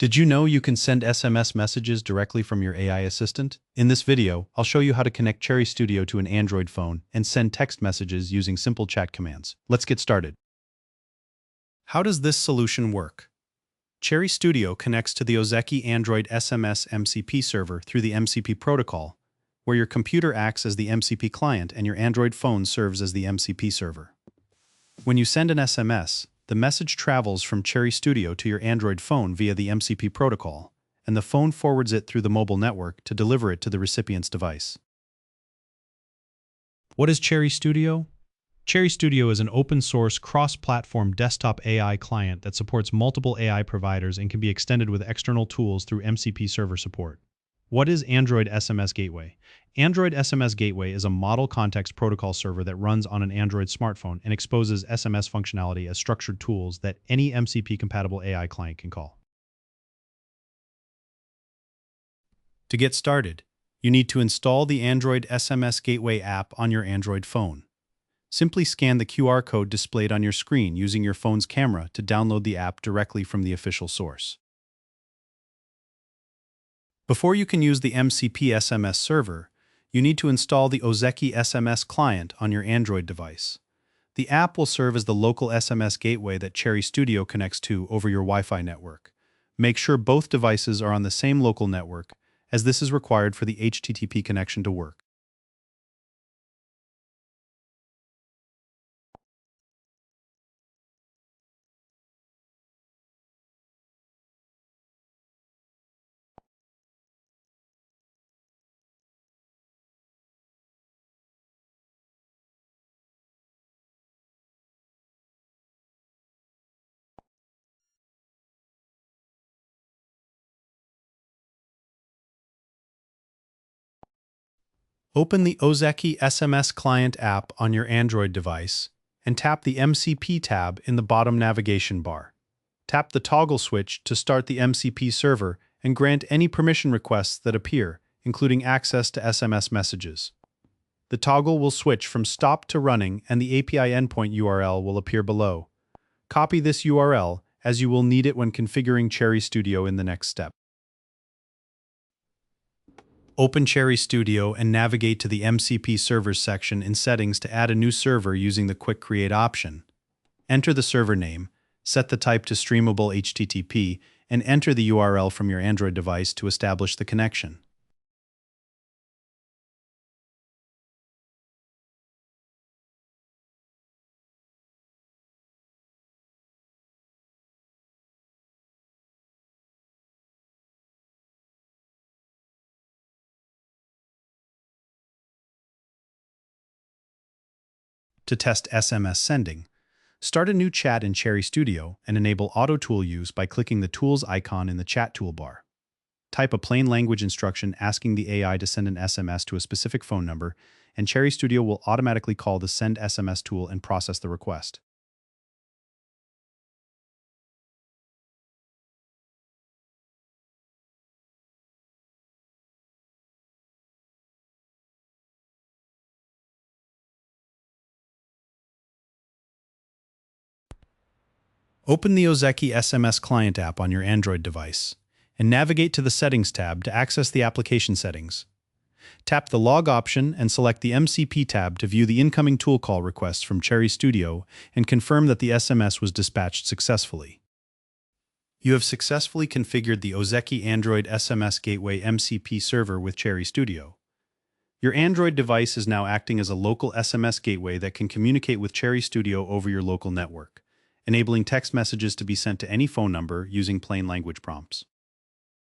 Did you know you can send SMS messages directly from your AI assistant? In this video, I'll show you how to connect Cherry Studio to an Android phone and send text messages using simple chat commands. Let's get started. How does this solution work? Cherry Studio connects to the Ozeki Android SMS MCP server through the MCP protocol, where your computer acts as the MCP client and your Android phone serves as the MCP server. When you send an SMS, the message travels from Cherry Studio to your Android phone via the MCP protocol, and the phone forwards it through the mobile network to deliver it to the recipient's device. What is Cherry Studio? Cherry Studio is an open-source, cross-platform desktop AI client that supports multiple AI providers and can be extended with external tools through MCP server support. What is Android SMS Gateway? Android SMS Gateway is a model context protocol server that runs on an Android smartphone and exposes SMS functionality as structured tools that any MCP-compatible AI client can call. To get started, you need to install the Android SMS Gateway app on your Android phone. Simply scan the QR code displayed on your screen using your phone's camera to download the app directly from the official source. Before you can use the MCP SMS server, you need to install the Ozeki SMS client on your Android device. The app will serve as the local SMS gateway that Cherry Studio connects to over your Wi-Fi network. Make sure both devices are on the same local network, as this is required for the HTTP connection to work. Open the Ozeki SMS Client app on your Android device and tap the MCP tab in the bottom navigation bar. Tap the toggle switch to start the MCP server and grant any permission requests that appear, including access to SMS messages. The toggle will switch from stop to running and the API endpoint URL will appear below. Copy this URL as you will need it when configuring Cherry Studio in the next step. Open Cherry Studio and navigate to the MCP Servers section in Settings to add a new server using the Quick Create option. Enter the server name, set the type to streamable HTTP, and enter the URL from your Android device to establish the connection. To test SMS sending, start a new chat in Cherry Studio and enable Auto Tool use by clicking the Tools icon in the chat toolbar. Type a plain language instruction asking the AI to send an SMS to a specific phone number, and Cherry Studio will automatically call the Send SMS tool and process the request. Open the Ozeki SMS Client app on your Android device and navigate to the Settings tab to access the application settings. Tap the Log option and select the MCP tab to view the incoming tool call requests from Cherry Studio and confirm that the SMS was dispatched successfully. You have successfully configured the Ozeki Android SMS Gateway MCP server with Cherry Studio. Your Android device is now acting as a local SMS gateway that can communicate with Cherry Studio over your local network, enabling text messages to be sent to any phone number using plain language prompts.